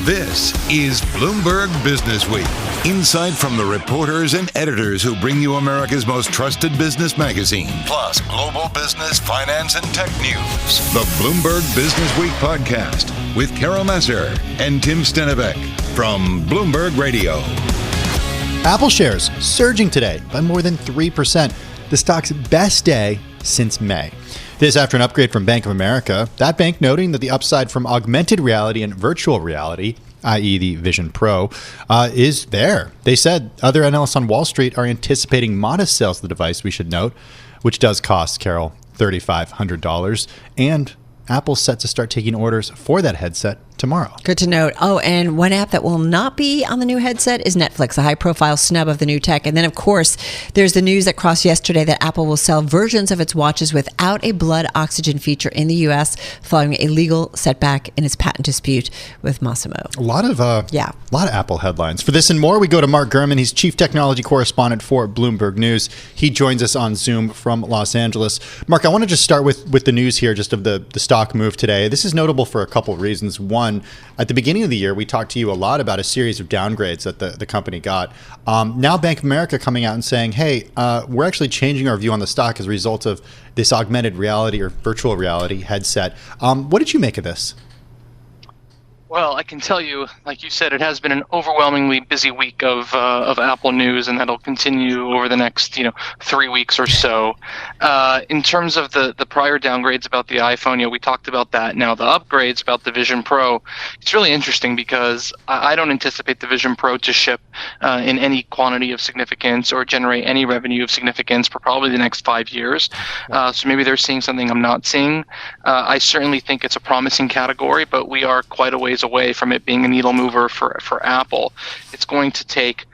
This is Bloomberg Businessweek. Insight from the reporters and editors who bring you America's most trusted business magazine, plus global business, finance, and tech news. The Bloomberg Businessweek podcast with Carol Massar and Tim Stenovec from Bloomberg Radio. Apple shares surging today by more than 3%, the stock's best day since May. This after an upgrade from Bank of America, that bank noting that the upside from augmented reality and virtual reality, i.e. the Vision Pro, is there. They said other analysts on Wall Street are anticipating modest sales of the device, we should note, which does cost, Carol, $3,500. And Apple's set to start taking orders for that headset tomorrow. Good to note. Oh, and one app that will not be on the new headset is Netflix, a high-profile snub of the new tech. And then, of course, there's the news that crossed yesterday that Apple will sell versions of its watches without a blood oxygen feature in the U.S. following a legal setback in its patent dispute with Massimo. A lot of Apple headlines. For this and more, we go to Mark Gurman. He's Chief Technology Correspondent for Bloomberg News. He joins us on Zoom from Los Angeles. Mark, I want to just start with the news here, just of the stock move today. This is notable for a couple of reasons. One, at the beginning of the year, we talked to you a lot about a series of downgrades that the company got. Now Bank of America coming out and saying, hey, we're actually changing our view on the stock as a result of this augmented reality or virtual reality headset. What did you make of this? Well, I can tell you, like you said, it has been an overwhelmingly busy week of Apple news, and that'll continue over the next 3 weeks or so. In terms of the prior downgrades about the iPhone, we talked about that. Now the upgrades about the Vision Pro, it's really interesting because I don't anticipate the Vision Pro to ship in any quantity of significance or generate any revenue of significance for probably the next 5 years. So maybe they're seeing something I'm not seeing. I certainly think it's a promising category, but we are quite a ways away from it being a needle mover for Apple. It's going to take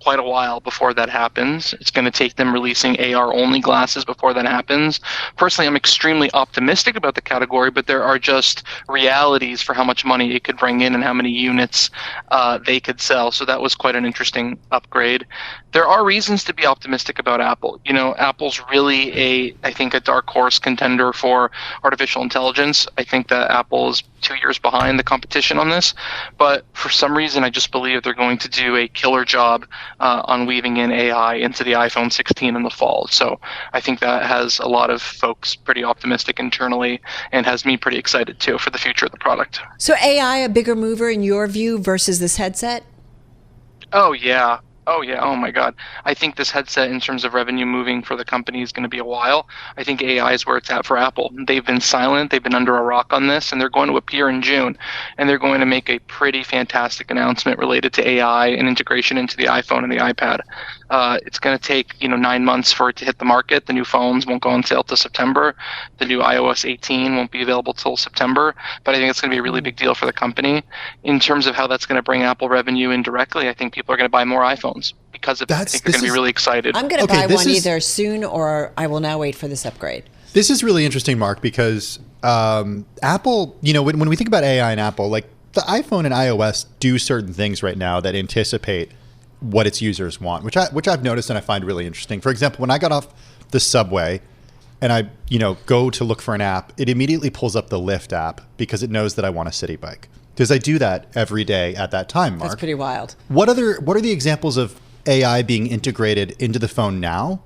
quite a while before that happens. It's going to take them releasing AR-only glasses before that happens. Personally, I'm extremely optimistic about the category, but there are just realities for how much money it could bring in and how many units they could sell. So that was quite an interesting upgrade. There are reasons to be optimistic about Apple. Apple's really I think a dark horse contender for artificial intelligence. I think that Apple is 2 years behind the competition on this, but for some reason I just believe they're going to do a killer job on weaving in AI into the iPhone 16 in the fall. So I think that has a lot of folks pretty optimistic internally and has me pretty excited too for the future of the product. So AI a bigger mover in your view versus this headset? Oh yeah. Oh my God. I think this headset in terms of revenue moving for the company is going to be a while. I think AI is where it's at for Apple. They've been silent. They've been under a rock on this, and they're going to appear in June. And they're going to make a pretty fantastic announcement related to AI and integration into the iPhone and the iPad. It's going to take 9 months for it to hit the market. The new phones won't go on sale till September. The new iOS 18 won't be available till September. But I think it's going to be a really big deal for the company. In terms of how that's going to bring Apple revenue in directly, I think people are going to buy more iPhones because of it. I think they're going to be really excited. I'm going to buy one either soon or I will now wait for this upgrade. This is really interesting, Mark, because Apple, when we think about AI and Apple, like the iPhone and iOS do certain things right now that anticipate what its users want, which I've noticed and I find really interesting. For example, when I got off the subway and I go to look for an app, it immediately pulls up the Lyft app because it knows that I want a city bike. Because I do that every day at that time, Mark. That's pretty wild. What are the examples of AI being integrated into the phone now?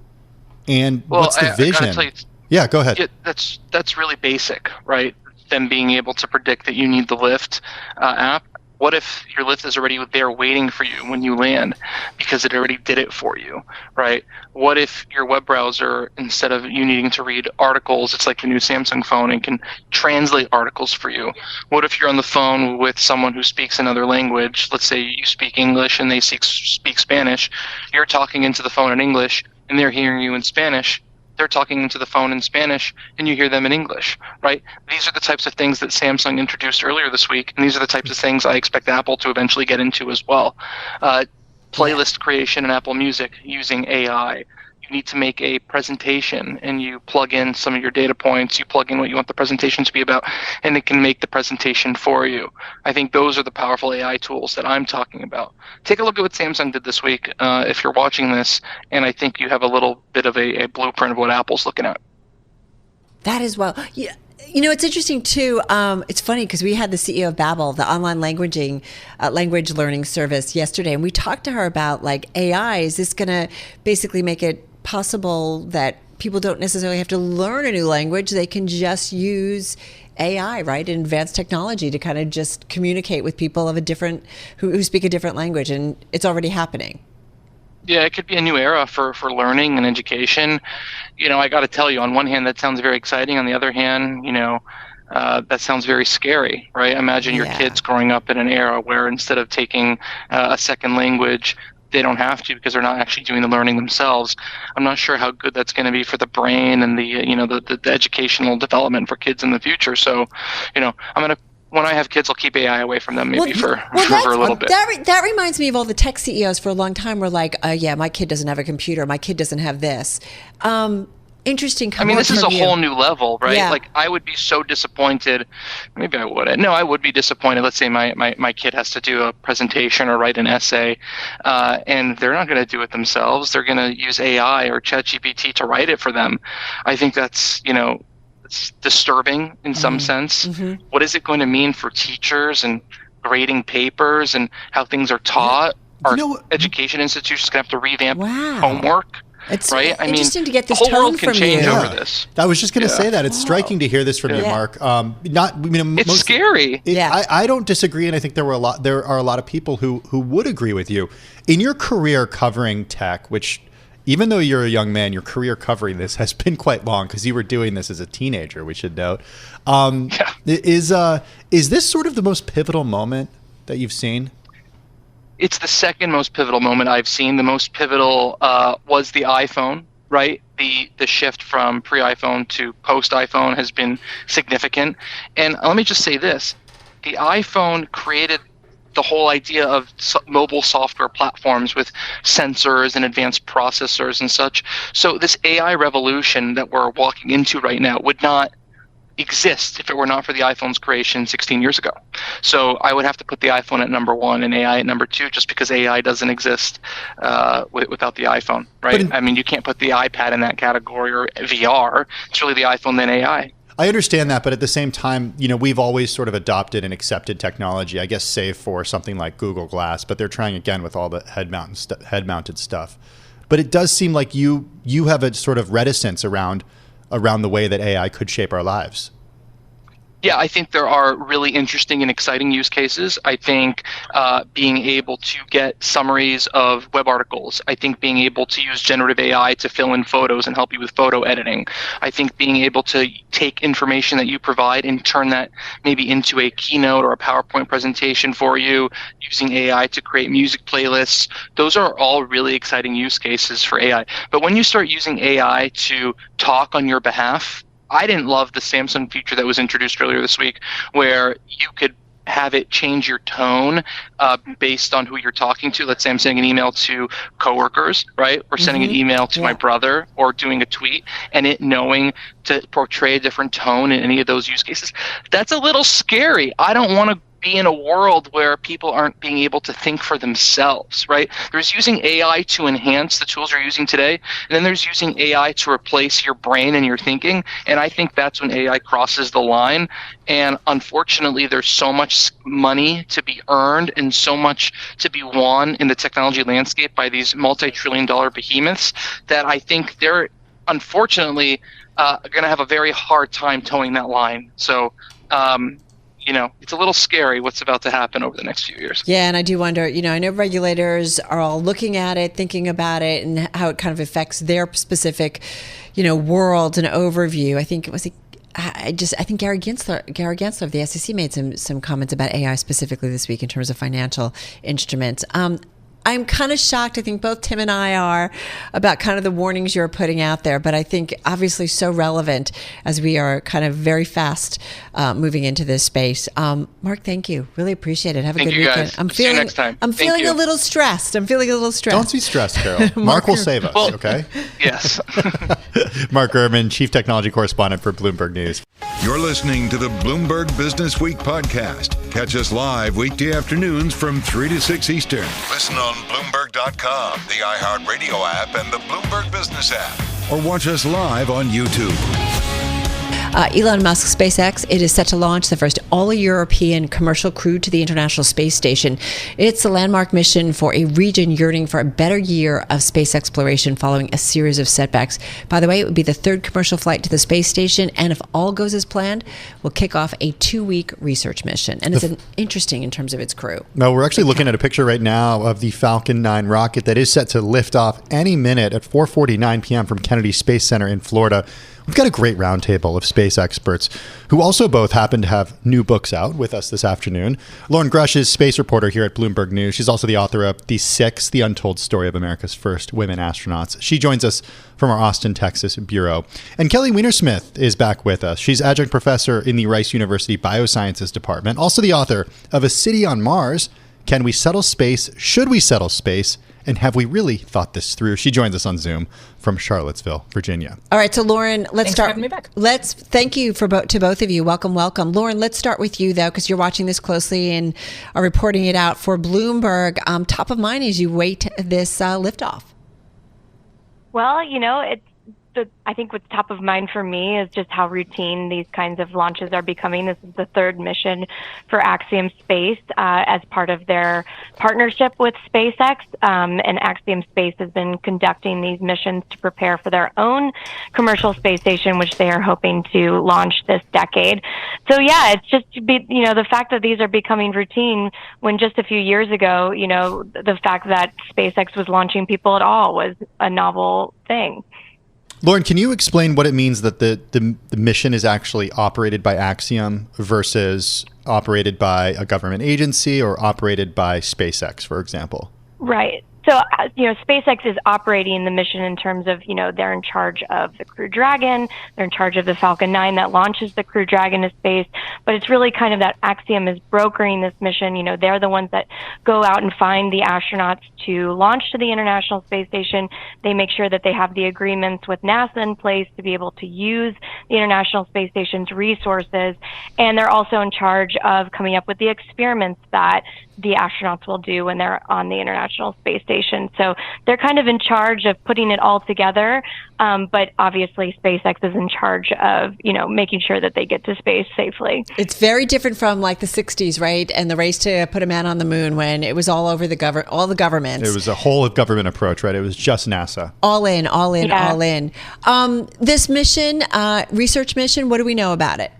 And what's the vision? I tell you, yeah, go ahead. Yeah, that's really basic, right? Them being able to predict that you need the Lyft app. What if your Lyft is already there waiting for you when you land because it already did it for you, right? What if your web browser, instead of you needing to read articles, it's like the new Samsung phone and can translate articles for you? What if you're on the phone with someone who speaks another language? Let's say you speak English and they speak Spanish. You're talking into the phone in English and they're hearing you in Spanish. They're talking into the phone in Spanish and you hear them in English, right? These are the types of things that Samsung introduced earlier this week, and these are the types of things I expect Apple to eventually get into as well. Playlist creation in Apple Music using AI. You need to make a presentation and you plug in some of your data points, you plug in what you want the presentation to be about, and it can make the presentation for you. I think those are the powerful AI tools that I'm talking about. Take a look at what Samsung did this week if you're watching this, and I think you have a little bit of a blueprint of what Apple's looking at. That is well. Yeah. It's interesting too. It's funny because we had the CEO of Babbel, the online language learning service, yesterday, and we talked to her about like AI. Is this going to basically make it possible that people don't necessarily have to learn a new language? They can just use AI, right, and advanced technology to kind of just communicate with people of who speak a different language, and it's already happening. Yeah, it could be a new era for learning and education. I got to tell you, on one hand, that sounds very exciting. On the other hand, that sounds very scary, right? Imagine your kids growing up in an era where instead of taking a second language, they don't have to because they're not actually doing the learning themselves. I'm not sure how good that's going to be for the brain and the educational development for kids in the future. So, when I have kids, I'll keep AI away from them for a little bit. That reminds me of all the tech CEOs for a long time were like, my kid doesn't have a computer. My kid doesn't have this. Interesting. This is a whole new level, right? Yeah. Like, I would be so disappointed. Maybe I wouldn't. No, I would be disappointed. Let's say my kid has to do a presentation or write an essay, and they're not going to do it themselves. They're going to use AI or ChatGPT to write it for them. I think that's, it's disturbing in some sense. Mm-hmm. What is it going to mean for teachers and grading papers and how things are taught? Our education institutions going to have to revamp homework. It's right. Interesting to get this the whole tone world can from change you. over this. I was just going to say that it's striking to hear this from you, Mark. It's scary. I don't disagree, and I think there are a lot of people who would agree with you. In your career covering tech, which, even though you're a young man, your career covering this has been quite long because you were doing this as a teenager, we should note. Is this sort of the most pivotal moment that you've seen? It's the second most pivotal moment I've seen. The most pivotal was the iPhone, right? The shift from pre-iPhone to post-iPhone has been significant. And let me just say this. The iPhone created the whole idea of mobile software platforms with sensors and advanced processors and such. So this AI revolution that we're walking into right now would not exist if it were not for the iPhone's creation 16 years ago. So I would have to put the iPhone at number one and AI at number two, just because AI doesn't exist without the iPhone, right? You can't put the iPad in that category or VR. It's really the iPhone, then AI. I understand that, but at the same time, we've always sort of adopted and accepted technology, I guess, save for something like Google Glass, but they're trying again with all the head-mounted stuff. But it does seem like you have a sort of reticence around the way that AI could shape our lives. Yeah, I think there are really interesting and exciting use cases. I think being able to get summaries of web articles. I think being able to use generative AI to fill in photos and help you with photo editing. I think being able to take information that you provide and turn that maybe into a keynote or a PowerPoint presentation for you, using AI to create music playlists. Those are all really exciting use cases for AI. But when you start using AI to talk on your behalf, I didn't love the Samsung feature that was introduced earlier this week, where you could have it change your tone based on who you're talking to. Let's say I'm sending an email to coworkers, right? Or sending an email to my brother, or doing a tweet, and it knowing to portray a different tone in any of those use cases. That's a little scary. I don't want to be in a world where people aren't being able to think for themselves, right? There's using AI to enhance the tools you're using today, and then there's using AI to replace your brain and your thinking, and I think that's when AI crosses the line. And unfortunately, there's so much money to be earned and so much to be won in the technology landscape by these multi-trillion-dollar behemoths that I think they're unfortunately going to have a very hard time towing that line. So it's a little scary what's about to happen over the next few years. Yeah, and I do wonder, I know regulators are all looking at it, thinking about it, and how it kind of affects their specific, world and overview. I think Gary Gensler of the SEC made some comments about AI specifically this week in terms of financial instruments. I'm kind of shocked. I think both Tim and I are about kind of the warnings you're putting out there, but I think obviously so relevant as we are kind of very fast moving into this space. Mark, thank you. Really appreciate it. Have a good weekend. Guys. See you next time. I'm feeling a little stressed. Don't be stressed, Carol. Mark will save us, okay? Yes. Mark Gurman, Chief Technology Correspondent for Bloomberg News. You're listening to the Bloomberg Businessweek podcast. Catch us live weekday afternoons from 3 to 6 Eastern. Listen on Bloomberg.com, the iHeartRadio app, and the Bloomberg Business app. Or watch us live on YouTube. Elon Musk's SpaceX, it is set to launch the first all-European commercial crew to the International Space Station. It's a landmark mission for a region yearning for a better year of space exploration following a series of setbacks. By the way, it would be the third commercial flight to the space station, and if all goes as planned, will kick off a 2-week research mission. And it's interesting in terms of its crew. No, we're actually looking at a picture right now of the Falcon 9 rocket that is set to lift off any minute at 4:49 p.m. from Kennedy Space Center in Florida. We've got a great roundtable of space experts who also both happen to have new books out with us this afternoon. Loren Grush is space reporter here at Bloomberg News. She's also the author of The Six, The Untold Story of America's First Women Astronauts. She joins us from our Austin, Texas bureau. And Kelly Weinersmith is back with us. She's adjunct professor in the Rice University Biosciences Department, also the author of A City on Mars, Can We Settle Space? Should We Settle Space? And have we really thought this through? She joins us on Zoom from Charlottesville, Virginia. All right, so Loren, let's Thanks start. for having me back. Thank you to both of you. Welcome. Loren, let's start with you though, because you're watching this closely and are reporting it out for Bloomberg. Top of mind as you wait this liftoff. Well, I think what's top of mind for me is just how routine these kinds of launches are becoming. This is the third mission for Axiom Space as part of their partnership with SpaceX. And Axiom Space has been conducting these missions to prepare for their own commercial space station, which they are hoping to launch this decade. So yeah, it's just the fact that these are becoming routine when just a few years ago, the fact that SpaceX was launching people at all was a novel thing. Loren, can you explain what it means that the mission is actually operated by Axiom versus operated by a government agency or operated by SpaceX, for example? Right. So, SpaceX is operating the mission in terms of, they're in charge of the Crew Dragon, they're in charge of the Falcon 9 that launches the Crew Dragon to space, but it's really kind of that Axiom is brokering this mission. They're the ones that go out and find the astronauts to launch to the International Space Station. They make sure that they have the agreements with NASA in place to be able to use the International Space Station's resources, and they're also in charge of coming up with the experiments that the astronauts will do when they're on the International Space Station. So they're kind of in charge of putting it all together, but obviously SpaceX is in charge of, making sure that they get to space safely. It's very different from like the 60s, right? And the race to put a man on the moon when it was all over all the governments. It was a whole of government approach, right? It was just NASA. All in. Yeah. This mission, research mission, what do we know about it?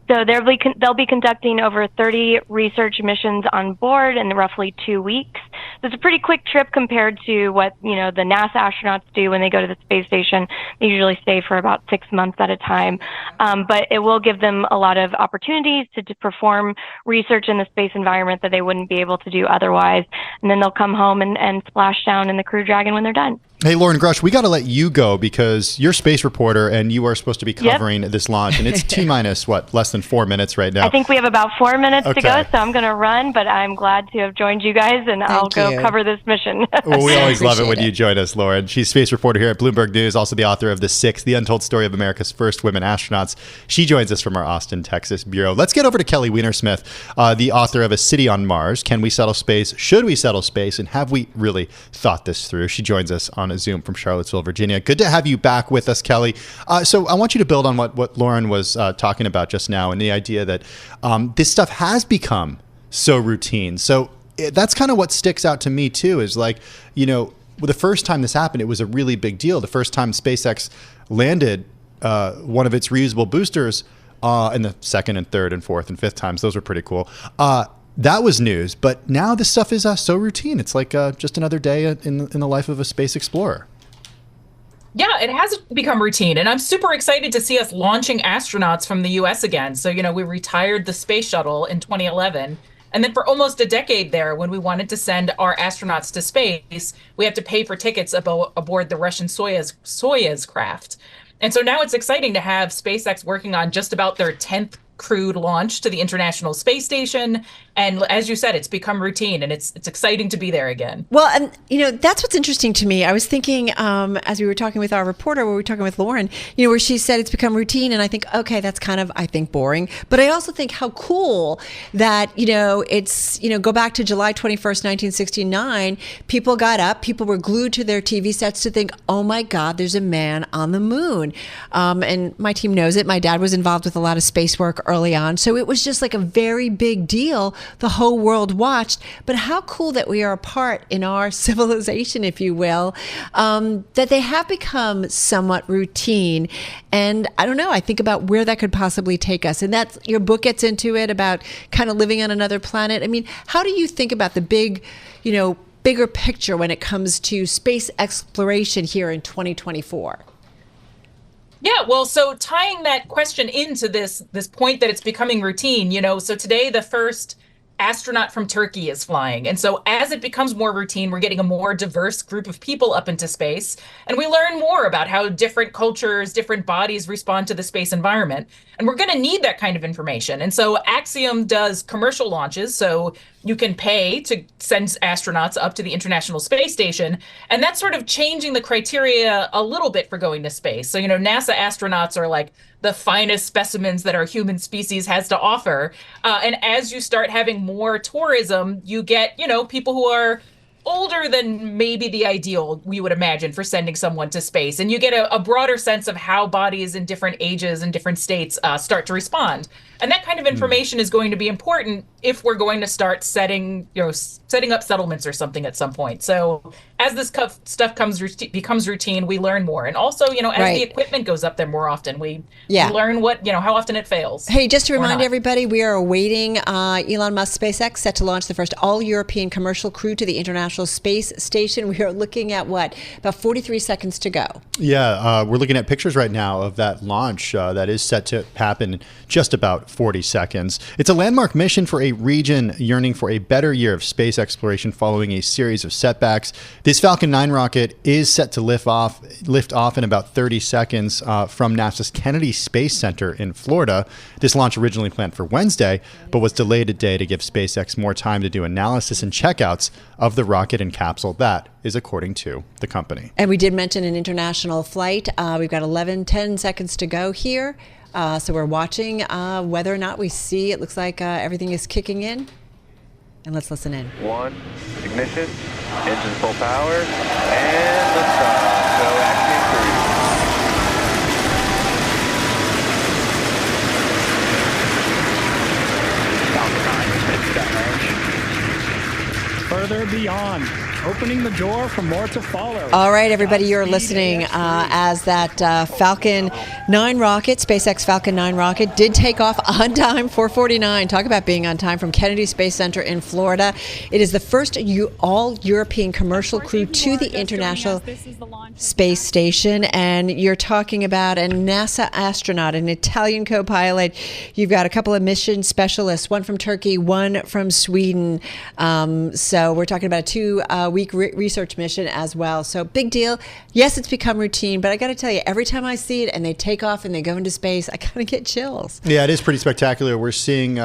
So they'll be conducting over 30 research missions on board in roughly 2 weeks. So it's a pretty quick trip compared to what, the NASA astronauts do when they go to the space station. They usually stay for about 6 months at a time. But it will give them a lot of opportunities to perform research in the space environment that they wouldn't be able to do otherwise. And then they'll come home and splash down in the Crew Dragon when they're done. Hey, Loren Grush, we got to let you go because you're a space reporter and you are supposed to be covering this launch. And it's T-minus, less than 4 minutes right now. I think we have about 4 minutes to go, so I'm going to run, but I'm glad to have joined you guys, and I'll go cover this mission. Well, we always love it when you join us, Loren. She's space reporter here at Bloomberg News, also the author of The Six, The Untold Story of America's First Women Astronauts. She joins us from our Austin, Texas bureau. Let's get over to Kelly Weinersmith, the author of A City on Mars, Can We Settle Space? Should We Settle Space? And have we really thought this through? She joins us on a Zoom from Charlottesville, Virginia. Good to have you back with us, Kelly. So I want you to build on what Loren was talking about just now, and the idea that this stuff has become so routine. So that's kind of what sticks out to me too, is like, the first time this happened, it was a really big deal. The first time SpaceX landed one of its reusable boosters, and the second and third and fourth and fifth times, those were pretty cool. That was news, but now this stuff is so routine. It's like just another day in the life of a space explorer. Yeah, it has become routine, and I'm super excited to see us launching astronauts from the U.S. again. So, we retired the space shuttle in 2011, and then for almost a decade there, when we wanted to send our astronauts to space, we had to pay for tickets aboard the Russian Soyuz craft. And so now it's exciting to have SpaceX working on just about their 10th crewed launch to the International Space Station. And as you said, it's become routine, and it's exciting to be there again. Well, and that's what's interesting to me. I was thinking as we were talking with our reporter, we were talking with Loren, where she said it's become routine, and I think, okay, that's kind of, I think, boring. But I also think how cool that it's go back to July 21st, 1969. People got up, people were glued to their TV sets to think, oh my God, there's a man on the moon. And my team knows it. My dad was involved with a lot of space work early on, so it was just like a very big deal. The whole world watched. But how cool that we are a part in our civilization, if you will, that they have become somewhat routine. And I don't know, I think about where that could possibly take us. And that's, your book gets into it about kind of living on another planet. I mean, how do you think about the bigger picture when it comes to space exploration here in 2024? Yeah, well, so tying that question into this point that it's becoming routine, so today the first astronaut from Turkey is flying. And so as it becomes more routine, we're getting a more diverse group of people up into space. And we learn more about how different cultures, different bodies respond to the space environment. And we're going to need that kind of information. And so Axiom does commercial launches. So you can pay to send astronauts up to the International Space Station. And that's sort of changing the criteria a little bit for going to space. So, NASA astronauts are like the finest specimens that our human species has to offer. And as you start having more tourism, you get, people who are older than maybe the ideal we would imagine for sending someone to space. And you get a broader sense of how bodies in different ages and different states start to respond. And that kind of information is going to be important if we're going to start setting up settlements or something at some point. So as this stuff becomes routine, we learn more. And also, as the equipment goes up there more often, we learn how often it fails. Hey, just to remind everybody, we are awaiting Elon Musk SpaceX set to launch the first all-European commercial crew to the International Space Station. We are looking at about 43 seconds to go. Yeah, we're looking at pictures right now of that launch that is set to happen in just about 40 seconds. It's a landmark mission for a region yearning for a better year of space exploration following a series of setbacks. This Falcon 9 rocket is set to lift off in about 30 seconds from NASA's Kennedy Space Center in Florida. This launch originally planned for Wednesday, but was delayed a day to give SpaceX more time to do analysis and checkouts of the rocket and capsule. That is according to the company. And we did mention an international flight. We've got 10 seconds to go here. So we're watching whether or not we see, it looks like everything is kicking in. And let's listen in. 1, ignition, engine full power, and liftoff. Go Axiom Falcon 9 further beyond, opening the door for more to follow. All right, everybody, you're listening as that Falcon 9 rocket, SpaceX Falcon 9 rocket, did take off on time, 4:49. Talk about being on time from Kennedy Space Center in Florida. It is the first all-European commercial crew to the International Space Station. And you're talking about a NASA astronaut, an Italian co-pilot. You've got a couple of mission specialists, one from Turkey, one from Sweden. So we're talking about a 2-week research mission as well. So big deal. Yes, it's become routine, but I got to tell you, every time I see it and they take off and they go into space, I kind of get chills. Yeah, it is pretty spectacular. We're seeing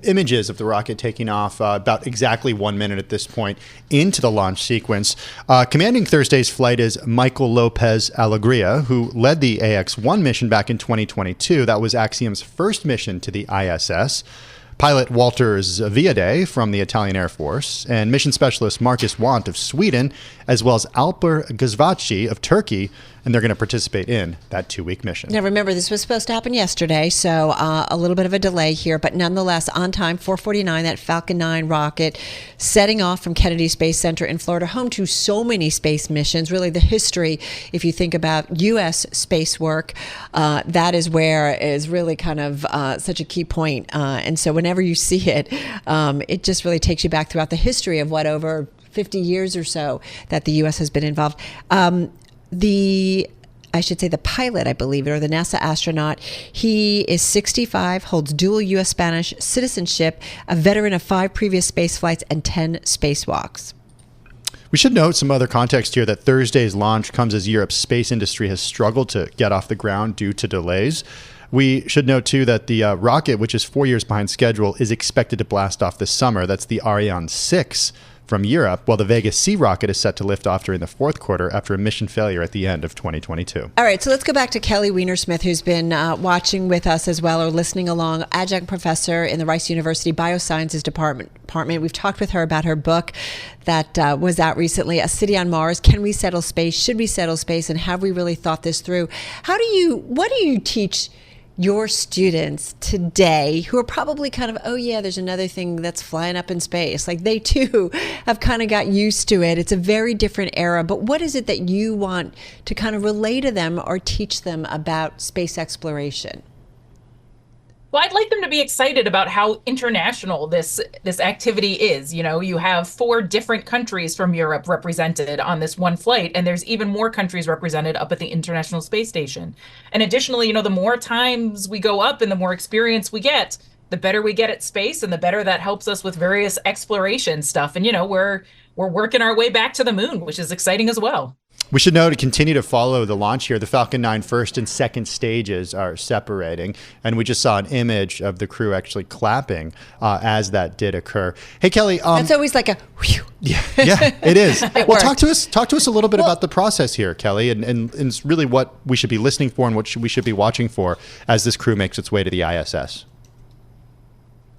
images of the rocket taking off about exactly 1 minute at this point into the launch sequence. Commanding Thursday's flight is Michael Lopez Alegria, who led the AX-1 mission back in 2022. That was Axiom's first mission to the ISS. Pilot Walter Zviade from the Italian Air Force, and mission specialist Marcus Want of Sweden, as well as Alper Gazvaci of Turkey, and they're going to participate in that 2-week mission. Now, remember, this was supposed to happen yesterday, so a little bit of a delay here, but nonetheless, on time, 4:49, that Falcon 9 rocket setting off from Kennedy Space Center in Florida, home to so many space missions. Really, the history, if you think about U.S. space work, that is where is really kind of such a key point. And so whenever you see it, it just really takes you back throughout the history of over 50 years or so that the U.S. has been involved. The pilot, I believe, or the NASA astronaut, he is 65, holds dual U.S. Spanish citizenship, a veteran of 5 previous space flights and 10 spacewalks. We should note some other context here that Thursday's launch comes as Europe's space industry has struggled to get off the ground due to delays. We should note, too, that the rocket, which is 4 years behind schedule, is expected to blast off this summer. That's the Ariane 6 from Europe, while the Vega C rocket is set to lift off during the fourth quarter after a mission failure at the end of 2022. All right, so let's go back to Kelly Weinersmith, who's been watching with us as well, or listening along, adjunct professor in the Rice University Biosciences Department. We've talked with her about her book that was out recently, A City on Mars, Can We Settle Space? Should we settle space? And have we really thought this through? What do you teach your students today who are probably kind of, oh yeah, there's another thing that's flying up in space? Like, they too have kind of got used to it. It's a very different era. But what is it that you want to kind of relay to them or teach them about space exploration? Well, I'd like them to be excited about how international this activity is. You know, you have 4 different countries from Europe represented on this one flight, and there's even more countries represented up at the International Space Station. And additionally, you know, the more times we go up and the more experience we get, the better we get at space, and the better that helps us with various exploration stuff. And, you know, we're working our way back to the moon, which is exciting as well. We should know to continue to follow the launch here. The Falcon 9 first and second stages are separating, and we just saw an image of the crew actually clapping as that did occur. Hey, Kelly, that's always like a whew. Yeah, it is. Well, worked. talk to us a little bit about the process here, Kelly, and it's really what we should be listening for and what we should be watching for as this crew makes its way to the ISS.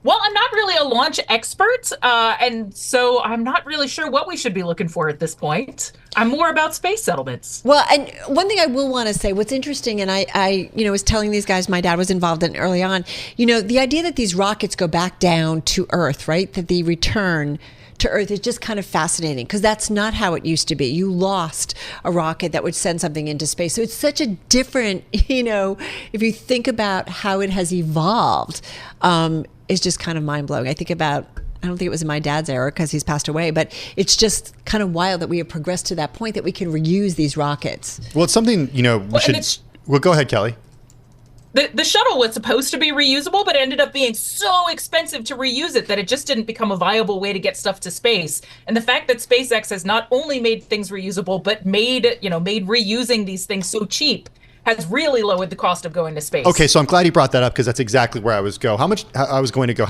Well, I'm not really a launch expert, and so I'm not really sure what we should be looking for at this point. I'm more about space settlements. Well, and one thing I will want to say, what's interesting, and I was telling these guys, my dad was involved in it early on, the idea that these rockets go back down to Earth, right? That the return to Earth is just kind of fascinating, because that's not how it used to be. You lost a rocket that would send something into space. So it's such a different, if you think about how it has evolved, is just kind of mind-blowing. I don't think it was in my dad's era because he's passed away, but it's just kind of wild that we have progressed to that point that we can reuse these rockets. Well, it's something, Well, go ahead, Kelly. The shuttle was supposed to be reusable, but it ended up being so expensive to reuse it that it just didn't become a viable way to get stuff to space. And the fact that SpaceX has not only made things reusable, but made reusing these things so cheap has really lowered the cost of going to space. Okay, so I'm glad you brought that up, because that's exactly where I was going. How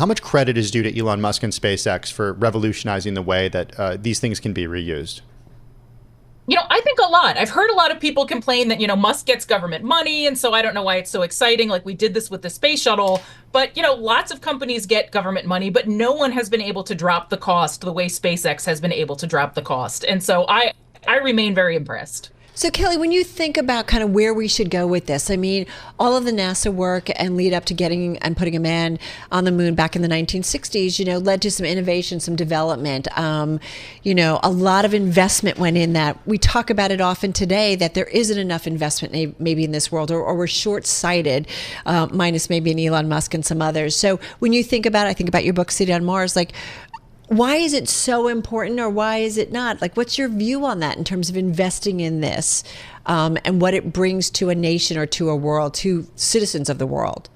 much credit is due to Elon Musk and SpaceX for revolutionizing the way that these things can be reused? I think a lot. I've heard a lot of people complain that, Musk gets government money, and so I don't know why it's so exciting. Like, we did this with the space shuttle, but, lots of companies get government money, but no one has been able to drop the cost the way SpaceX has been able to drop the cost. And so I remain very impressed. So, Kelly, when you think about kind of where we should go with this, I mean, all of the NASA work and lead up to getting and putting a man on the moon back in the 1960s, led to some innovation, some development. A lot of investment went in that. We talk about it often today that there isn't enough investment maybe in this world, or we're short-sighted, minus maybe an Elon Musk and some others. So when you think about it, I think about your book, City on Mars, like, why is it so important, or why is it not? Like, what's your view on that in terms of investing in this and what it brings to a nation or to a world, to citizens of the world?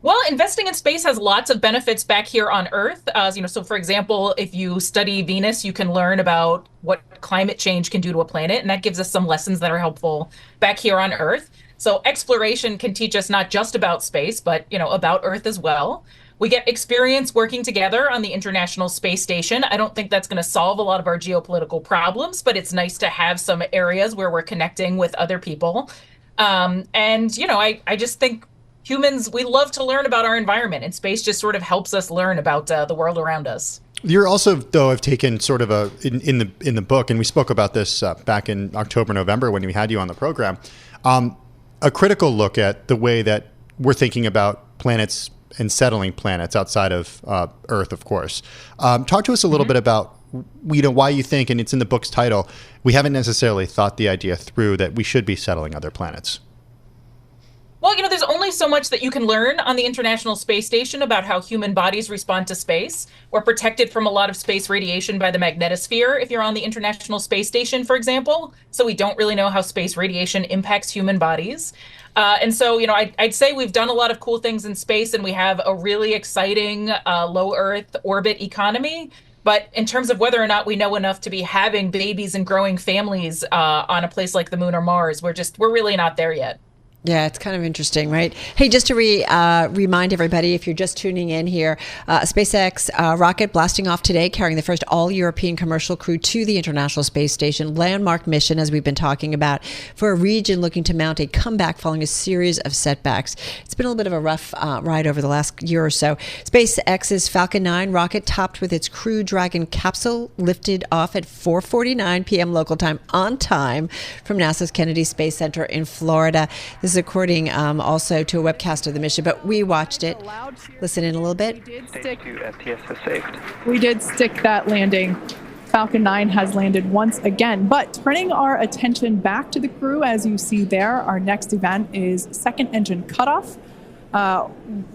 Well, investing in space has lots of benefits back here on Earth. So for example, if you study Venus, you can learn about what climate change can do to a planet, and that gives us some lessons that are helpful back here on Earth. So exploration can teach us not just about space, but about Earth as well. We get experience working together on the International Space Station. I don't think that's going to solve a lot of our geopolitical problems, but it's nice to have some areas where we're connecting with other people. I just think humans, we love to learn about our environment, and space just sort of helps us learn about the world around us. You're also, though, have taken sort of in the book, and we spoke about this back in October, November when we had you on the program, a critical look at the way that we're thinking about planets and settling planets outside of Earth, of course. Talk to us a little bit about why you think, and it's in the book's title, we haven't necessarily thought the idea through that we should be settling other planets. Well, there's only so much that you can learn on the International Space Station about how human bodies respond to space. We're protected from a lot of space radiation by the magnetosphere if you're on the International Space Station, for example. So we don't really know how space radiation impacts human bodies. I'd say we've done a lot of cool things in space, and we have a really exciting low Earth orbit economy. But in terms of whether or not we know enough to be having babies and growing families on a place like the moon or Mars, we're really not there yet. Yeah, it's kind of interesting, right? Hey, just to remind everybody, if you're just tuning in here, SpaceX rocket blasting off today, carrying the first all-European commercial crew to the International Space Station. Landmark mission, as we've been talking about, for a region looking to mount a comeback following a series of setbacks. It's been a little bit of a rough ride over the last year or so. SpaceX's Falcon 9 rocket, topped with its Crew Dragon capsule, lifted off at 4:49 p.m. local time, on time, from NASA's Kennedy Space Center in Florida. This is according also to a webcast of the mission, but we watched it. Listen in a little bit. Stage 2 STS has saved. We did stick that landing. Falcon 9 has landed once again, but turning our attention back to the crew, as you see there, our next event is second engine cutoff,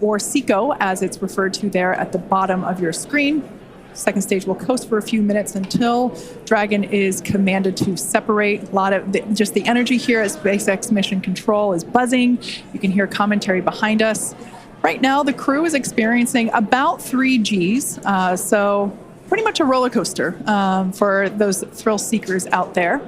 or SECO, as it's referred to there at the bottom of your screen. Second stage will coast for a few minutes until Dragon is commanded to separate. A lot of just the energy here as SpaceX Mission Control is buzzing. You can hear commentary behind us. Right now, the crew is experiencing about 3 Gs, so pretty much a roller coaster for those thrill seekers out there.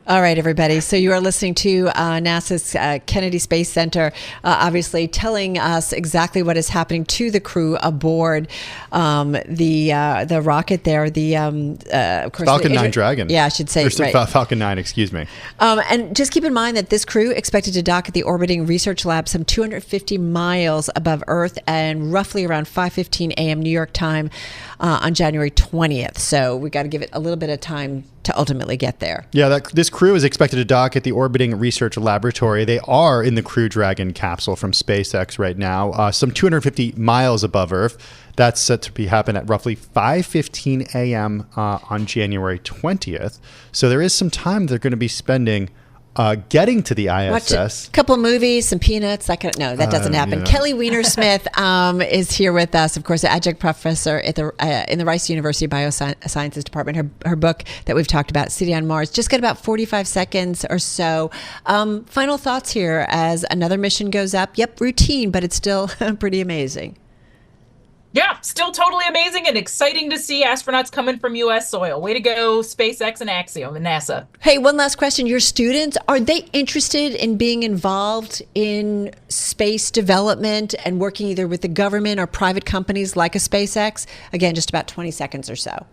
All right, everybody. So you are listening to NASA's Kennedy Space Center, obviously telling us exactly what is happening to the crew aboard the rocket there. The of course, Falcon 9 Dragon. Yeah, I should say. Right. Falcon 9, excuse me. And just keep in mind that this crew expected to dock at the orbiting research lab some 250 miles above Earth and roughly around 5:15 a.m. New York time on January 20th. So we got to give it a little bit of time to ultimately get there. Yeah, this crew is expected to dock at the orbiting research laboratory. They are in the Crew Dragon capsule from SpaceX right now, some 250 miles above Earth. That's set to happen at roughly 5:15 a.m. On January 20th. So there is some time they're going to be spending getting to the ISS. Watch a couple movies, some peanuts. That doesn't happen. Kelly Weinersmith is here with us, of course, an adjunct professor at in the Rice University Biosciences Department. Her book that we've talked about, City on Mars, just got about 45 seconds or so. Final thoughts here as another mission goes up. Yep, routine, but it's still pretty amazing. Yeah, still totally amazing and exciting to see astronauts coming from U.S. soil. Way to go, SpaceX and Axiom and NASA. Hey, one last question. Your students, are they interested in being involved in space development and working either with the government or private companies like a SpaceX? Again, just about 20 seconds or so.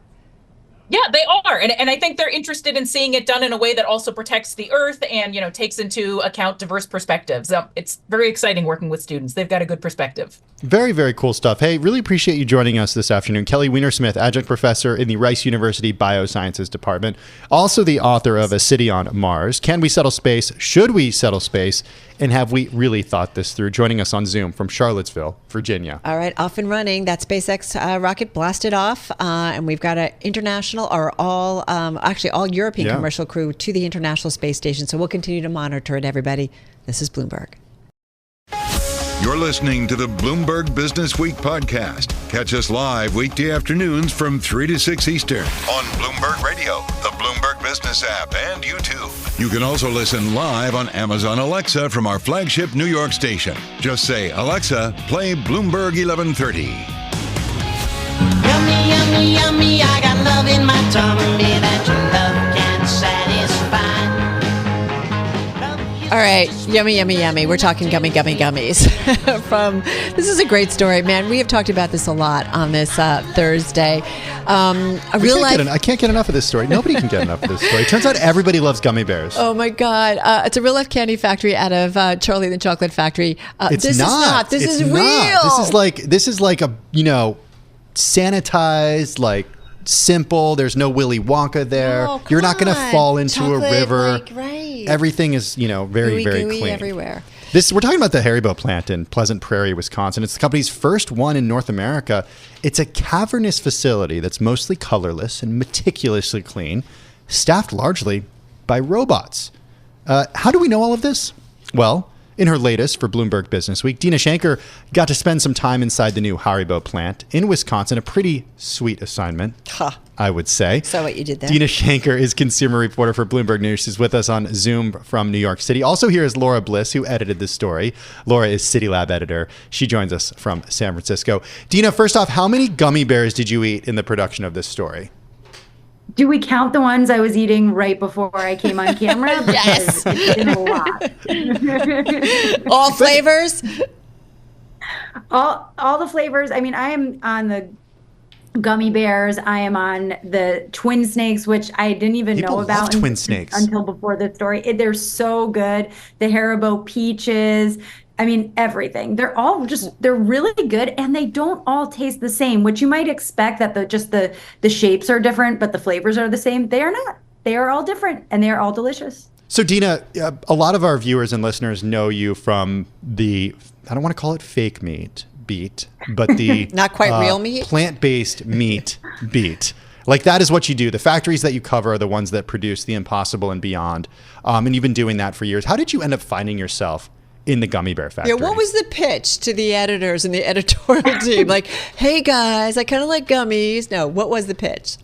Yeah, they are. And I think they're interested in seeing it done in a way that also protects the Earth and, takes into account diverse perspectives. It's very exciting working with students. They've got a good perspective. Very, very cool stuff. Hey, really appreciate you joining us this afternoon. Kelly Weinersmith, adjunct professor in the Rice University Biosciences Department, also the author of A City on Mars. Can we settle space? Should we settle space? And have we really thought this through? Joining us on Zoom from Charlottesville, Virginia. All right, off and running. That SpaceX rocket blasted off, and we've got an international or all European commercial crew to the International Space Station. So we'll continue to monitor it, everybody. This is Bloomberg. You're listening to the Bloomberg Businessweek podcast. Catch us live weekday afternoons from 3 to 6 Eastern on Bloomberg Radio, the Bloomberg Business app, and YouTube. You can also listen live on Amazon Alexa from our flagship New York station. Just say, Alexa, play Bloomberg 1130. Yummy, yummy, yummy, I got love in my tummy that your love can satisfy. All right, yummy, yummy, yummy. We're talking gummies. This is a great story, man. We have talked about this a lot on this Thursday. I can't get enough of this story. Nobody can get enough of this story. It turns out everybody loves gummy bears. Oh my God! It's a real life candy factory out of Charlie and the Chocolate Factory. This is real. This is like a sanitized, like simple. There's no Willy Wonka there. Oh, You're not going to fall into Chocolate, a river. Right. Everything is, very, very clean. Everywhere. We're talking about the Haribo plant in Pleasant Prairie, Wisconsin. It's the company's first one in North America. It's a cavernous facility that's mostly colorless and meticulously clean, staffed largely by robots. How do we know all of this? Well, in her latest for Bloomberg Businessweek, Deena Shanker got to spend some time inside the new Haribo plant in Wisconsin, a pretty sweet assignment, I would say. So what you did there. Deena Shanker is consumer reporter for Bloomberg News. She's with us on Zoom from New York City. Also here is Laura Bliss, who edited this story. Laura is CityLab editor. She joins us from San Francisco. Deena, first off, how many gummy bears did you eat in the production of this story? Do we count the ones I was eating right before I came on camera? Yes. It's been a lot. All flavors? All the flavors. I mean, I am on the gummy bears. I am on the twin snakes, which I didn't even People know about love twin snakes until before the story. They're so good. The Haribo peaches. I mean, everything. They're really good, and they don't all taste the same, which you might expect that the shapes are different, but the flavors are the same. They are not. They are all different, and they are all delicious. So Deena, a lot of our viewers and listeners know you from the, I don't want to call it fake meat beat, but the not quite real meat, plant-based meat beat. Like that is what you do. The factories that you cover are the ones that produce the impossible and beyond. And you've been doing that for years. How did you end up finding yourself in the gummy bear factory? Yeah, what was the pitch to the editors and the editorial team? Like, hey guys, I kind of like gummies. No, what was the pitch?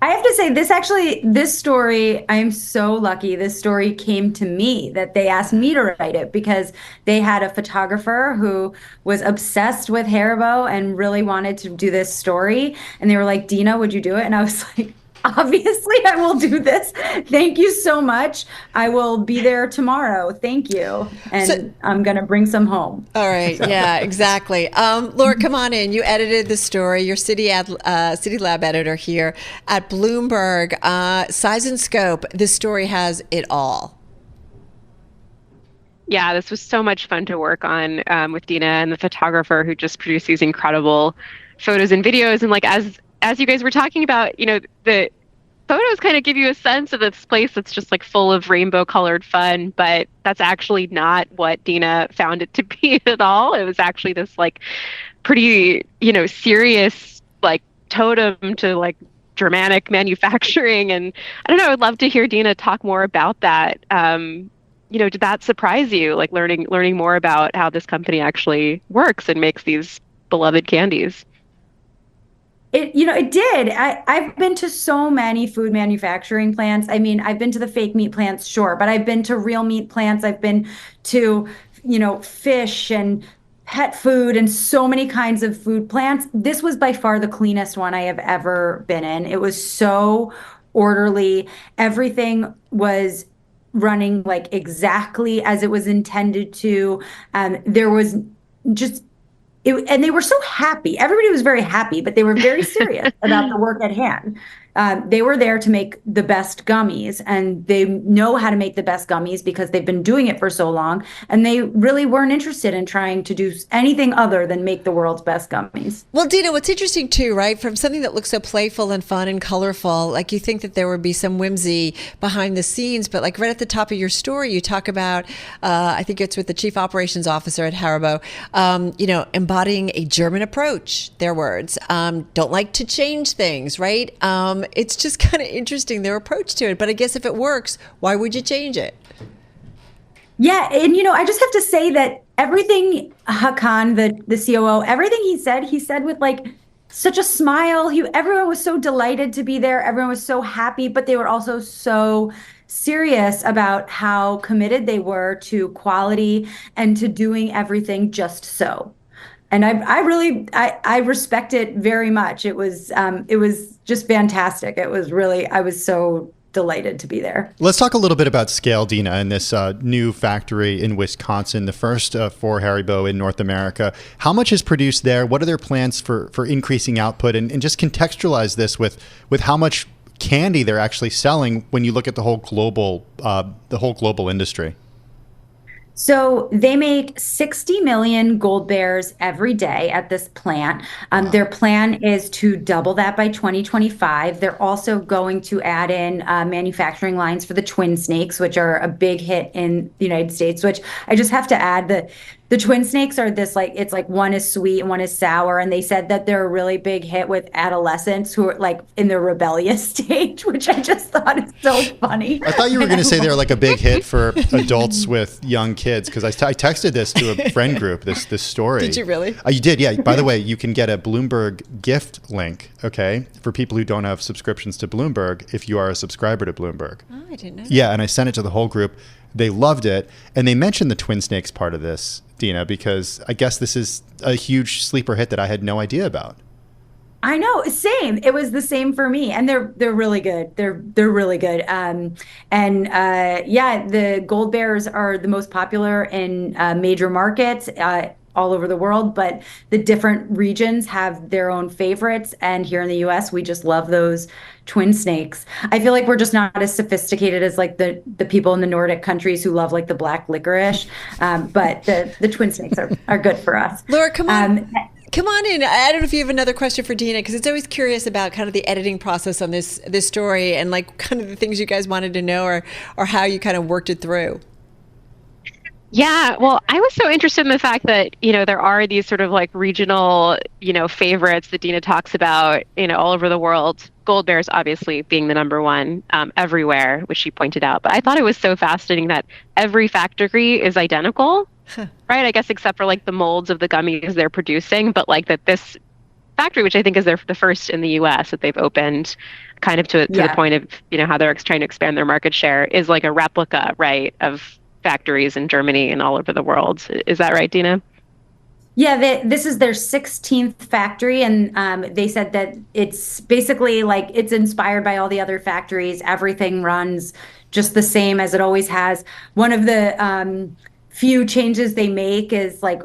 I have to say, this story, I'm so lucky. This story came to me, that they asked me to write it because they had a photographer who was obsessed with Haribo and really wanted to do this story. And they were like, Deena, would you do it? And I was like, obviously, I will do this. Thank you so much. I will be there tomorrow. Thank you. And I'm going to bring some home. All right. Yeah, exactly. Laura, come on in. You edited the story. You're CityLab editor here at Bloomberg. Size and scope, this story has it all. Yeah, this was so much fun to work on with Deena and the photographer who just produced these incredible photos and videos. And like, as you guys were talking about, the photos kind of give you a sense of this place that's just like full of rainbow colored fun, but that's actually not what Deena found it to be at all. It was actually this like pretty, serious like totem to like Germanic manufacturing. And I don't know, I'd love to hear Deena talk more about that. Did that surprise you, like learning more about how this company actually works and makes these beloved candies? It did. I've been to so many food manufacturing plants. I mean, I've been to the fake meat plants, sure, but I've been to real meat plants. I've been to, fish and pet food and so many kinds of food plants. This was by far the cleanest one I have ever been in. It was so orderly. Everything was running like exactly as it was intended to. There was just and they were so happy. Everybody was very happy, but they were very serious about the work at hand. They were there to make the best gummies, and they know how to make the best gummies because they've been doing it for so long. And they really weren't interested in trying to do anything other than make the world's best gummies. Well, Deena, what's interesting too, right? From something that looks so playful and fun and colorful, like you think that there would be some whimsy behind the scenes, but like right at the top of your story, you talk about, I think it's with the chief operations officer at Haribo, embodying a German approach, their words, don't like to change things, right? It's just kind of interesting, their approach to it. But I guess if it works, why would you change it? Yeah. And, I just have to say that everything Hakan, the COO, everything he said with like such a smile. Everyone was so delighted to be there. Everyone was so happy, but they were also so serious about how committed they were to quality and to doing everything just so. And I respect it very much. It was just fantastic. I was so delighted to be there. Let's talk a little bit about scale, Deena, in this new factory in Wisconsin, the first for Haribo in North America. How much is produced there? What are their plans for increasing output? And just contextualize this with how much candy they're actually selling when you look at the whole global industry. So they make 60 million gold bears every day at this plant. Their plan is to double that by 2025. They're also going to add in manufacturing lines for the twin snakes, which are a big hit in the United States, which I just have to add the twin snakes are this it's like one is sweet and one is sour. And they said that they're a really big hit with adolescents who are like in their rebellious stage, which I just thought is so funny. I thought you were going to say they're like a big hit for adults with young kids, because I texted this to a friend group, this story. Did you really? You did, yeah. By the way, you can get a Bloomberg gift link, okay, for people who don't have subscriptions to Bloomberg if you are a subscriber to Bloomberg. Oh, I didn't know. Yeah, and I sent it to the whole group. They loved it. And they mentioned the twin snakes part of this, Deena, because I guess this is a huge sleeper hit that I had no idea about. I know, same. It was the same for me, and they're really good. They're really good. Yeah, the Gold Bears are the most popular in major markets all over the world, but the different regions have their own favorites. And here in the U.S., we just love those twin snakes. I feel like we're just not as sophisticated as like the people in the Nordic countries who love like the black licorice, but the twin snakes are good for us. Laura, come on. Come on in. I don't know if you have another question for Deena, because it's always curious about kind of the editing process on this story and like kind of the things you guys wanted to know or how you kind of worked it through. Yeah, well, I was so interested in the fact that, there are these sort of like regional, favorites that Deena talks about, all over the world. Gold Bears obviously being the number one everywhere, which she pointed out. But I thought it was so fascinating that every factory is identical, right? I guess except for like the molds of the gummies they're producing, but like that this factory, which I think is the first in the U.S. that they've opened, kind of to the point of how they're trying to expand their market share, is like a replica, right, of factories in Germany and all over the world. Is that right, Deena? Yeah, this is their 16th factory, and they said that it's basically like it's inspired by all the other factories. Everything runs just the same as it always has. One of the few changes they make is like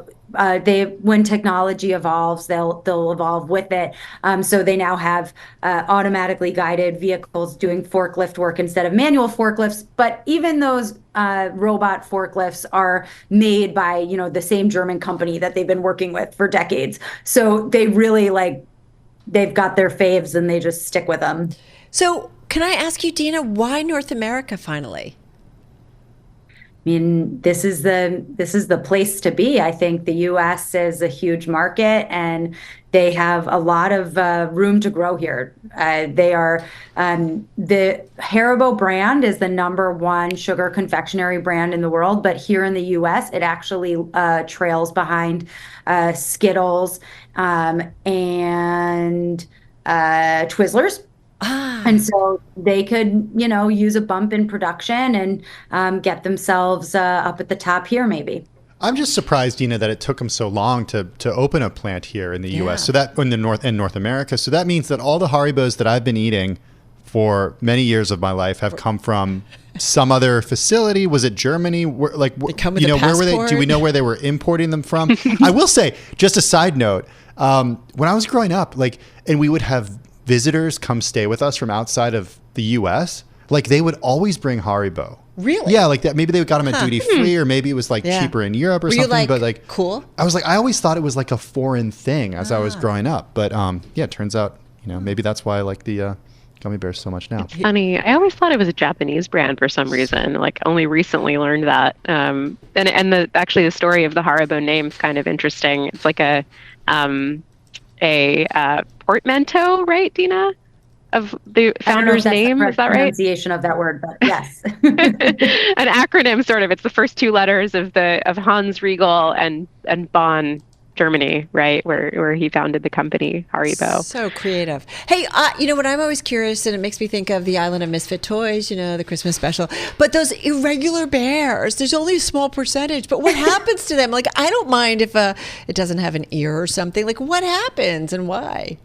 when technology evolves, they'll evolve with it. So they now have automatically guided vehicles doing forklift work instead of manual forklifts. But even those robot forklifts are made by the same German company that they've been working with for decades. So they really they've got their faves and they just stick with them. So can I ask you, Deena, why North America finally? I mean, this is the place to be. I think the U.S. is a huge market, and they have a lot of room to grow here. They are the Haribo brand is the #1 sugar confectionery brand in the world, but here in the U.S., it actually trails behind Skittles and Twizzlers. And so they could, use a bump in production and get themselves up at the top here, maybe. I'm just surprised, Deena, that it took them so long to open a plant here in the U.S. So that in North America. So that means that all the Haribos that I've been eating for many years of my life have come from some other facility. Was it Germany? Where were they? Do we know where they were importing them from? I will say, just a side note, when I was growing up, and we would have visitors come stay with us from outside of the U.S., they would always bring Haribo. Really? Yeah, like that. Maybe they got them at duty free, or maybe it was cheaper in Europe or something. But cool. I was I always thought it was like a foreign thing as I was growing up. But it turns out maybe that's why I like the gummy bears so much now. It's funny. I always thought it was a Japanese brand for some reason. Only recently learned that. And the story of the Haribo name is kind of interesting. It's like a portmanteau, right, Deena? Of the founder's name, is that right? Pronunciation of that word, but yes. An acronym, sort of. It's the first two letters of Hans Riegel and Bonn, Germany, right, where he founded the company Haribo. So creative. Hey, what I'm always curious, and it makes me think of the Island of Misfit Toys, the Christmas special. But those irregular bears, there's only a small percentage. But what happens to them? I don't mind if it doesn't have an ear or something. What happens and why?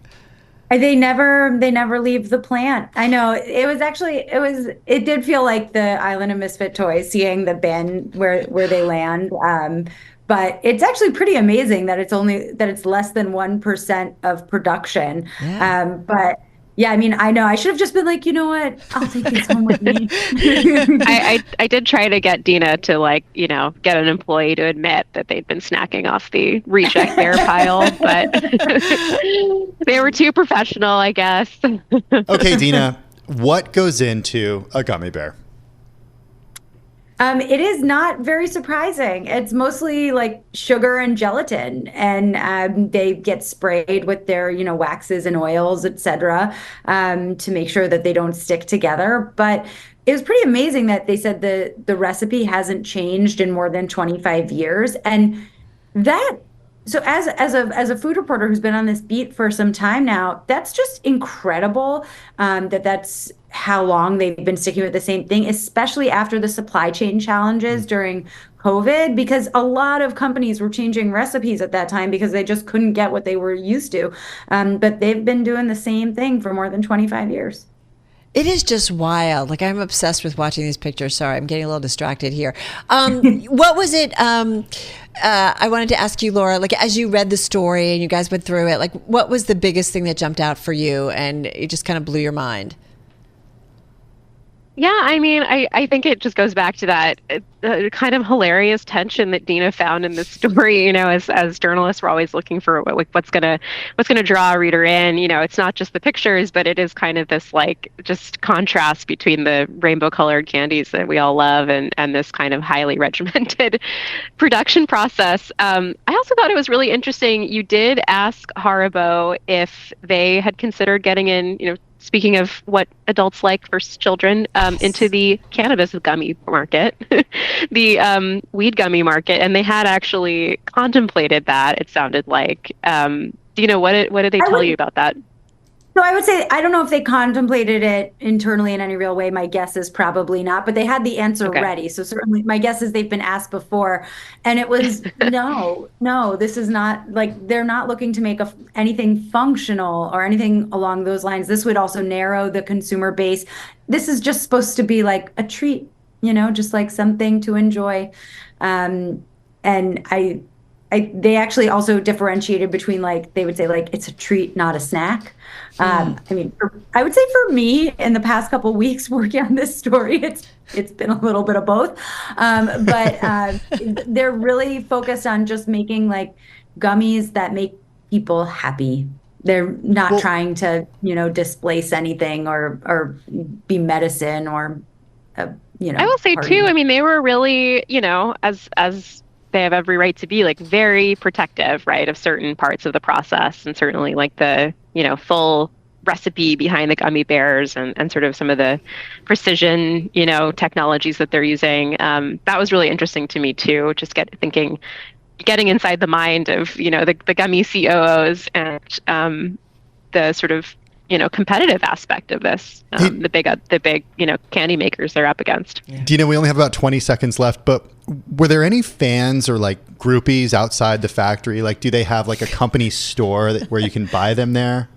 They never leave the plant. I know it did feel like the Island of Misfit Toys, seeing the bin where they land. But it's actually pretty amazing that it's less than 1% of production. Yeah. But yeah, I mean, I know I should have just been like, you know what? I'll take these home with me. I did try to get Deena to get an employee to admit that they'd been snacking off the reject bear pile, but they were too professional, I guess. Okay, Deena, what goes into a gummy bear? It is not very surprising. It's mostly sugar and gelatin, and they get sprayed with their, waxes and oils, etc., to make sure that they don't stick together. But it was pretty amazing that they said the recipe hasn't changed in more than 25 years, and that So as a food reporter who's been on this beat for some time now, that's just incredible that's how long they've been sticking with the same thing, especially after the supply chain challenges during COVID, because a lot of companies were changing recipes at that time because they just couldn't get what they were used to. But they've been doing the same thing for more than 25 years. It is just wild. Like, I'm obsessed with watching these pictures. Sorry, I'm getting a little distracted here. What was it? I wanted to ask you, Laura, like, as you read the story and you guys went through it, like, what was the biggest thing that jumped out for you and it just kind of blew your mind? Yeah, I mean, I think it just goes back to that kind of hilarious tension that Deena found in this story. You know, as journalists, we're always looking for what's gonna draw a reader in. You know, it's not just the pictures, but it is kind of this like just contrast between the rainbow-colored candies that we all love and this kind of highly regimented production process. I also thought it was really interesting. You did ask Haribo if they had considered getting in, you know, speaking of what adults like versus children, into the cannabis gummy market, the weed gummy market, and they had actually contemplated that. It sounded like. Deena, what did they tell you about that? So I would say, I don't know if they contemplated it internally in any real way. My guess is probably not, but they had the answer ready. So certainly my guess is they've been asked before, and it was no, this is not, like, they're not looking to make anything functional or anything along those lines. This would also narrow the consumer base. This is just supposed to be like a treat, you know, just like something to enjoy. And they actually also differentiated between, like, they would say, like, it's a treat, not a snack. I mean, I would say for me, in the past couple of weeks working on this story, it's been a little bit of both. But they're really focused on just making, like, gummies that make people happy. They're not trying to, you know, displace anything or be medicine or, you know. I will say, too, I mean, they were really, you know, as they have every right to be, like, very protective, right, of certain parts of the process, and certainly like the, you know, full recipe behind the gummy bears and sort of some of the precision, you know, technologies that they're using. That was really interesting to me too, just getting inside the mind of, you know, the gummy COOs and the sort of, you know, competitive aspect of this, the big, you know, candy makers they're up against. Deena, we only have about 20 seconds left, but were there any fans or like groupies outside the factory? Like, do they have like a company store where you can buy them there?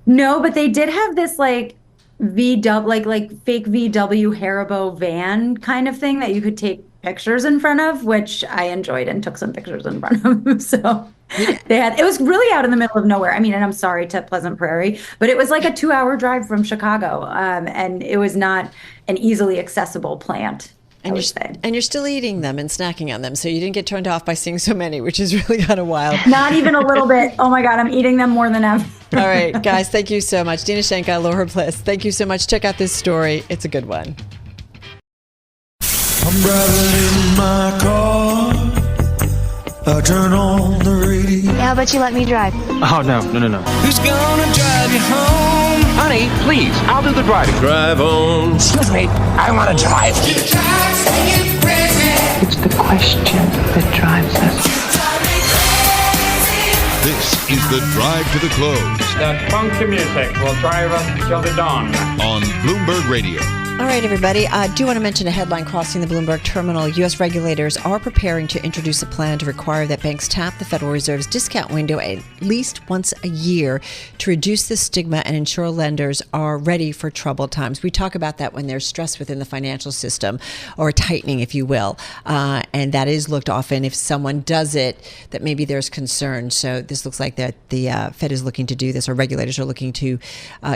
No, but they did have this like VW, like fake VW Haribo van kind of thing that you could take pictures in front of, which I enjoyed and took some pictures in front of. So it was really out in the middle of nowhere. I mean, and I'm sorry to Pleasant Prairie, but it was like a 2-hour drive from Chicago. And it was not an easily accessible plant. And you're still eating them and snacking on them. So you didn't get turned off by seeing so many, which is really kind of wild. Not even a little bit. Oh my God, I'm eating them more than ever. All right, guys, thank you so much. Deena Shanker, Laura Bliss, thank you so much. Check out this story. It's a good one. I'm driving in my car. I turn on the radio. How about you let me drive? Oh, no. Who's gonna drive you home? Honey, please, I'll do the driving. Drive on. Excuse me, I want to drive. It's the question that drives us. This is the Drive to the Close. That funky music will drive us till the dawn. On Bloomberg Radio. All right, everybody. I do want to mention a headline crossing the Bloomberg terminal. U.S. regulators are preparing to introduce a plan to require that banks tap the Federal Reserve's discount window at least once a year to reduce the stigma and ensure lenders are ready for troubled times. We talk about that when there's stress within the financial system, or tightening, if you will. And that is looked often, if someone does it, that maybe there's concern. So this looks like that the Fed is looking to do this, or regulators are looking to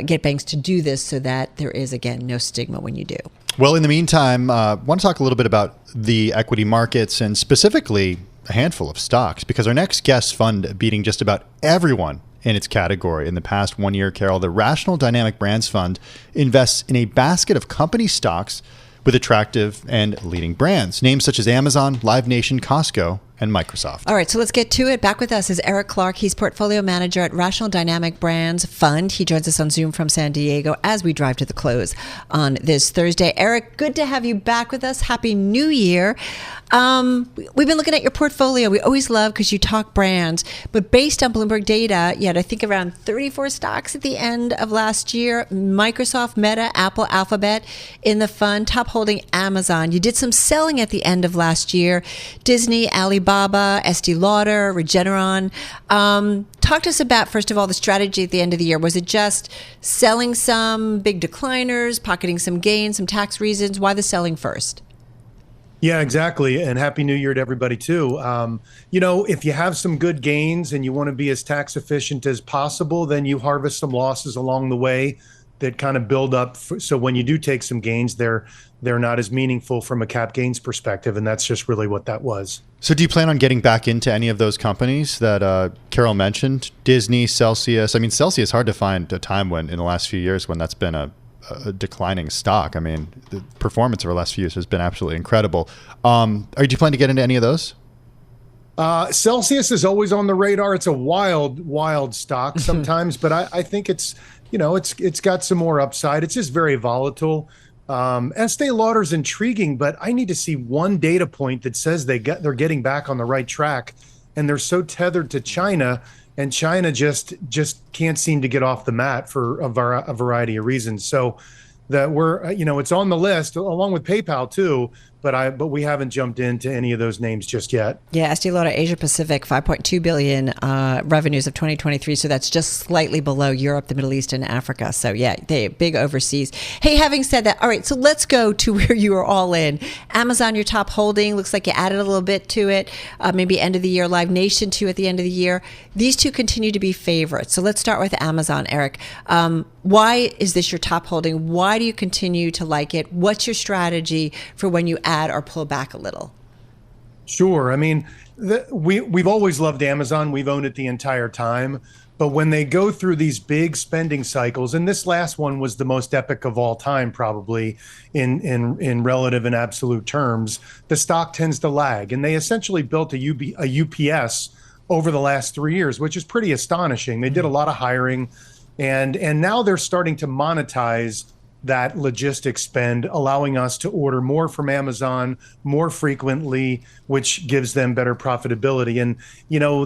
get banks to do this so that there is, again, no stigma when you do. Well, in the meantime, I want to talk a little bit about the equity markets and specifically a handful of stocks, because our next guest fund beating just about everyone in its category in the past 1 year, Carol. The Rational Dynamic Brands Fund invests in a basket of company stocks with attractive and leading brands, names such as Amazon, Live Nation, Costco, and Microsoft. All right, so let's get to it. Back with us is Eric Clark. He's portfolio manager at Rational Dynamic Brands Fund. He joins us on Zoom from San Diego as we drive to the close on this Thursday. Eric, good to have you back with us. Happy New Year. We've been looking at your portfolio. We always love because you talk brands, but based on Bloomberg data, you had, I think, around 34 stocks at the end of last year. Microsoft, Meta, Apple, Alphabet in the fund, top holding Amazon. You did some selling at the end of last year. Disney, Alibaba, Estee Lauder, Regeneron. Talk to us about, first of all, the strategy at the end of the year. Was it just selling some big decliners, pocketing some gains, some tax reasons? Why the selling first? Yeah, exactly. And Happy New Year to everybody, too. If you have some good gains and you want to be as tax efficient as possible, then you harvest some losses along the way that kind of build up. So when you do take some gains, they're not as meaningful from a cap gains perspective. And that's just really what that was. So do you plan on getting back into any of those companies that Carol mentioned? Disney, Celsius. I mean, Celsius, hard to find a time when in the last few years when that's been a declining stock. I mean, the performance over the last few years has been absolutely incredible. Do you plan to get into any of those? Celsius is always on the radar. It's a wild stock sometimes, but I think it's got some more upside. It's just very volatile. Estee Lauder's intriguing, but I need to see one data point that says they're getting back on the right track, and they're so tethered to China. And China just can't seem to get off the mat for a variety of reasons. So that it's on the list along with PayPal too, but we haven't jumped into any of those names just yet. Yeah, Estee Lauder Asia Pacific, $5.2 billion revenues of 2023. So that's just slightly below Europe, the Middle East, and Africa. So yeah, they big overseas. Hey, having said that, all right, so let's go to where you are all in. Amazon, your top holding, looks like you added a little bit to it. Maybe end of the year, Live Nation too at the end of the year. These two continue to be favorites. So let's start with Amazon, Eric. Why is this your top holding? Why do you continue to like it? What's your strategy for when you add or pull back a little? Sure. I mean, we've always loved Amazon. We've owned it the entire time. But when they go through these big spending cycles, and this last one was the most epic of all time, probably in relative and absolute terms, the stock tends to lag. And they essentially built a UPS over the last 3 years, which is pretty astonishing. They did a lot of hiring, and now they're starting to monetize that logistics spend, allowing us to order more from Amazon more frequently, which gives them better profitability. And,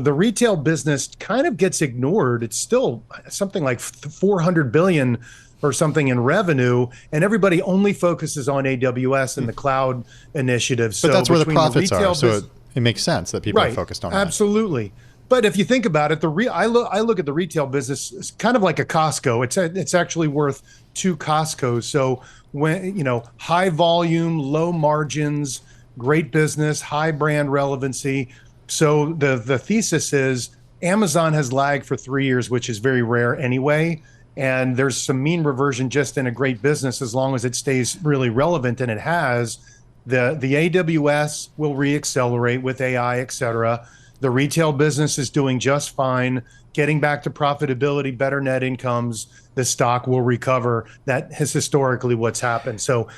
the retail business kind of gets ignored. It's still something like 400 billion or something in revenue, and everybody only focuses on AWS and the cloud initiatives. But that's where the profits are. So it makes sense that people are focused on that. Absolutely. But if you think about it, I look at the retail business as kind of like a Costco. It's actually worth 2 Costcos. So when high volume, low margins, great business, high brand relevancy. So the thesis is Amazon has lagged for 3 years, which is very rare anyway. And there's some mean reversion just in a great business as long as it stays really relevant, and it has. The AWS will reaccelerate with AI, et cetera. The retail business is doing just fine, getting back to profitability, better net incomes. The stock will recover. That is historically what's happened. So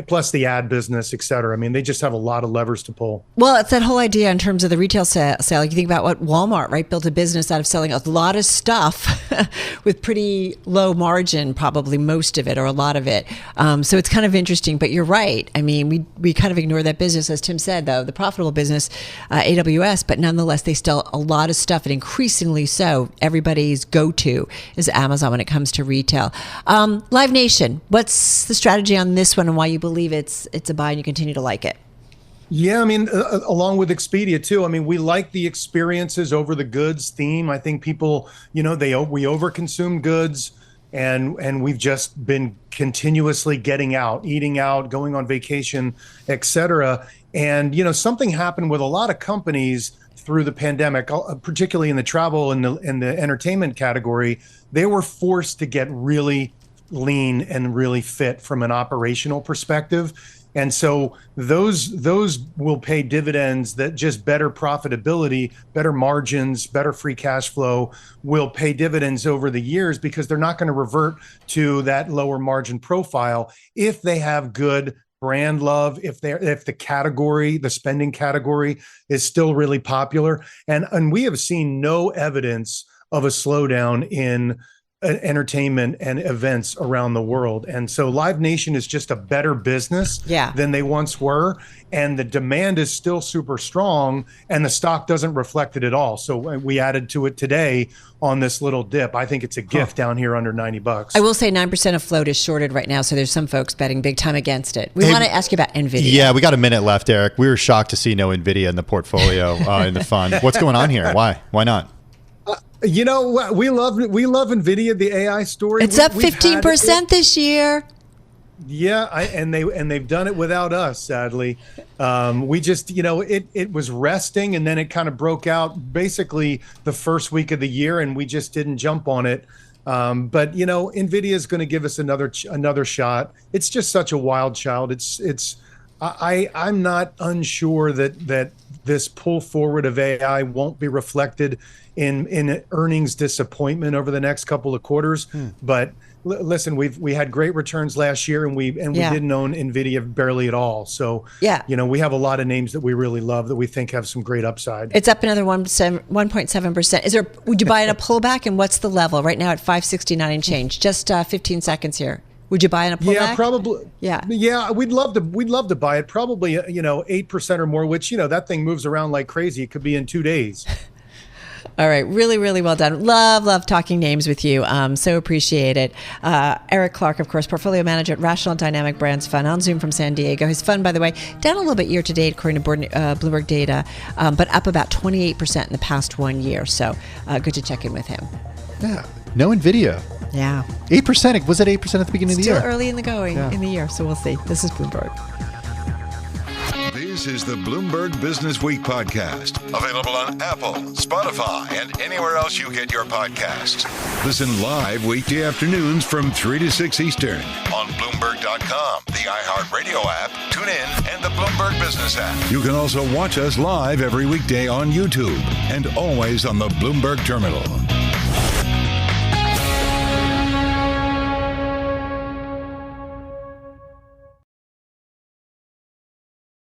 plus the ad business, et cetera. I mean, they just have a lot of levers to pull. Well, it's that whole idea in terms of the retail sale. You think about what Walmart, right, built a business out of selling a lot of stuff with pretty low margin, probably most of it or a lot of it. So it's kind of interesting, but you're right. I mean, we kind of ignore that business, as Tim said, though, the profitable business, AWS, but nonetheless, they sell a lot of stuff, and increasingly so. Everybody's go-to is Amazon when it comes to retail. Live Nation, what's the strategy on this one and why you believe it's a buy and you continue to like it? Yeah, I mean, along with Expedia too. I mean, we like the experiences over the goods theme. I think people, we overconsume goods, and we've just been continuously getting out, eating out, going on vacation, et cetera. And, something happened with a lot of companies through the pandemic, particularly in the travel and the entertainment category. They were forced to get really lean and really fit from an operational perspective. And so those will pay dividends. That just better profitability, better margins, better free cash flow will pay dividends over the years, because they're not going to revert to that lower margin profile if they have good brand love, if the category, the spending category is still really popular. And we have seen no evidence of a slowdown in entertainment and events around the world. And so Live Nation is just a better business than they once were. And the demand is still super strong and the stock doesn't reflect it at all. So we added to it today on this little dip. I think it's a gift down here under $90. I will say 9% of float is shorted right now. So there's some folks betting big time against it. We want to ask you about NVIDIA. Yeah, we got a minute left, Eric. We were shocked to see no NVIDIA in the portfolio in the fund. What's going on here? Why not? You know what? We love NVIDIA, the AI story. It's up 15% this year. Yeah, and they've done it without us, sadly. We just, it was resting and then it kind of broke out basically the first week of the year and we just didn't jump on it. But NVIDIA is going to give us another shot. It's just such a wild child. I'm not unsure that this pull forward of AI won't be reflected in earnings disappointment over the next couple of quarters. But listen, we had great returns last year and we didn't own NVIDIA barely at all. So we have a lot of names that we really love that we think have some great upside. It's up another 1.7%. Would you buy in a pullback, and what's the level right now at 569 and change? Just 15 seconds here. Would you buy in a pullback? Yeah, probably. Yeah. We'd love to buy it. Probably 8% or more, which that thing moves around like crazy. It could be in 2 days. All right. Really, really well done. Love talking names with you. So appreciate it. Eric Clark, of course, portfolio manager at Rational Dynamic Brands Fund on Zoom from San Diego. His fund, by the way, down a little bit year to date, according to Bloomberg data, but up about 28% in the past 1 year. So good to check in with him. Yeah. No NVIDIA. Yeah. 8%. Was it 8% at the beginning of the year? Still early in the year. So we'll see. This is Bloomberg. This is the Bloomberg Businessweek podcast, available on Apple, Spotify, and anywhere else you get your podcasts. Listen live weekday afternoons from 3 to 6 Eastern on Bloomberg.com, the iHeartRadio app, TuneIn, and the Bloomberg Business app. You can also watch us live every weekday on YouTube and always on the Bloomberg Terminal.